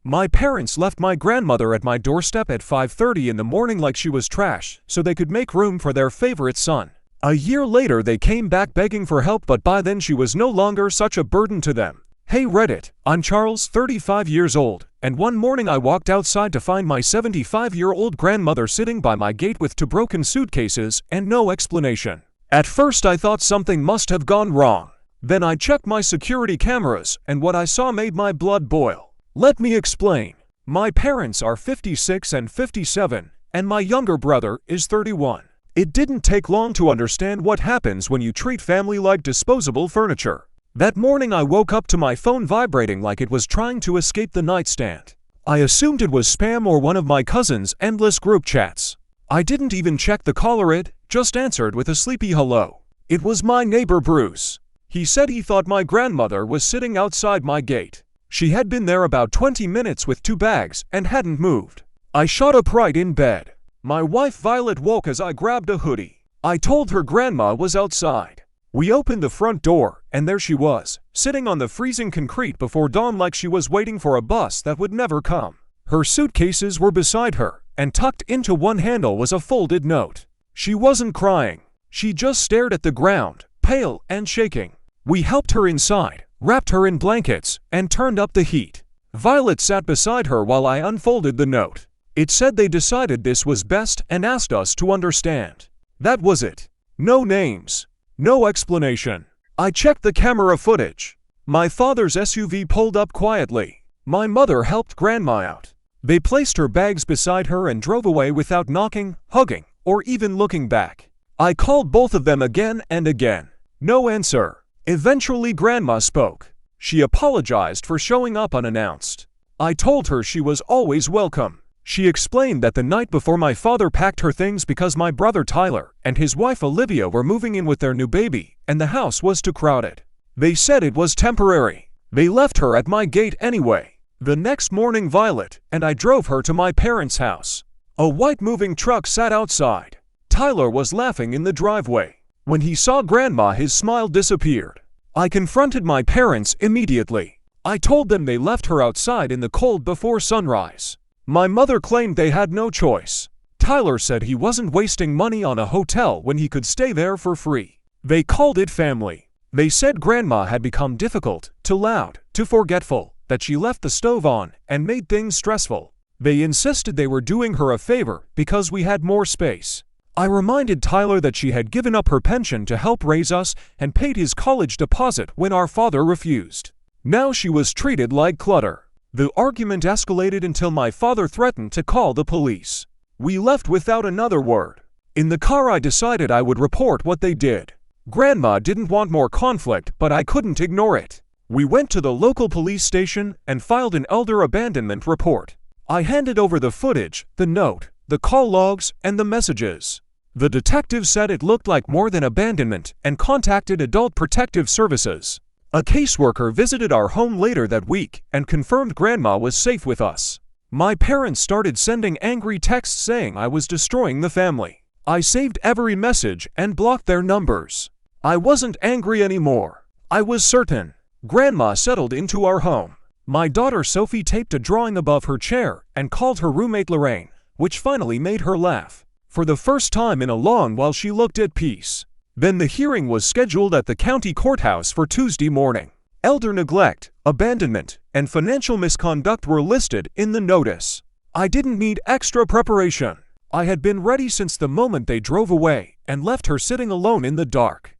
My parents left my grandmother at my doorstep at 5:30 in the morning like she was trash, so they could make room for their favorite son. A year later they came back begging for help, but by then she was no longer such a burden to them. Hey Reddit, I'm Charles, 35 years old, and one morning I walked outside to find my 75-year-old grandmother sitting by my gate with 2 broken suitcases and no explanation. At first I thought something must have gone wrong. Then I checked my security cameras, and what I saw made my blood boil. Let me explain. My parents are 56 and 57, and my younger brother is 31. It didn't take long to understand what happens when you treat family like disposable furniture. That morning I woke up to my phone vibrating like it was trying to escape the nightstand. I assumed it was spam or one of my cousin's endless group chats. I didn't even check the caller, it just answered with a sleepy hello. It was my neighbor Bruce. He said he thought my grandmother was sitting outside my gate. She had been there about 20 minutes with 2 bags and hadn't moved. I shot up right in bed. My wife Violet woke as I grabbed a hoodie. I told her grandma was outside. We opened the front door, and there she was, sitting on the freezing concrete before dawn like she was waiting for a bus that would never come. Her suitcases were beside her, and tucked into one handle was a folded note. She wasn't crying. She just stared at the ground, pale and shaking. We helped her inside, wrapped her in blankets, and turned up the heat. Violet sat beside her while I unfolded the note. It said they decided this was best and asked us to understand. That was it. No names. No explanation. I checked the camera footage. My father's SUV pulled up quietly. My mother helped grandma out. They placed her bags beside her and drove away without knocking, hugging, or even looking back. I called both of them again and again. No answer. Eventually grandma spoke. She apologized for showing up unannounced. I told her she was always welcome. She explained that the night before my father packed her things because my brother Tyler and his wife Olivia were moving in with their new baby, and the house was too crowded. They said it was temporary. They left her at my gate anyway. The next morning Violet and I drove her to my parents' house. A white moving truck sat outside. Tyler was laughing in the driveway. When he saw grandma, his smile disappeared. I confronted my parents immediately. I told them they left her outside in the cold before sunrise. My mother claimed they had no choice. Tyler said he wasn't wasting money on a hotel when he could stay there for free. They called it family. They said grandma had become difficult, too loud, too forgetful, that she left the stove on and made things stressful. They insisted they were doing her a favor because we had more space. I reminded Tyler that she had given up her pension to help raise us and paid his college deposit when our father refused. Now she was treated like clutter. The argument escalated until my father threatened to call the police. We left without another word. In the car I decided I would report what they did. Grandma didn't want more conflict, but I couldn't ignore it. We went to the local police station and filed an elder abandonment report. I handed over the footage, the note, the call logs, and the messages. The detective said it looked like more than abandonment and contacted Adult Protective Services. A caseworker visited our home later that week and confirmed grandma was safe with us. My parents started sending angry texts saying I was destroying the family. I saved every message and blocked their numbers. I wasn't angry anymore. I was certain. Grandma settled into our home. My daughter Sophie taped a drawing above her chair and called her roommate Lorraine, which finally made her laugh. For the first time in a long while she looked at peace. Then the hearing was scheduled at the county courthouse for Tuesday morning. Elder neglect, abandonment, and financial misconduct were listed in the notice. I didn't need extra preparation. I had been ready since the moment they drove away and left her sitting alone in the dark.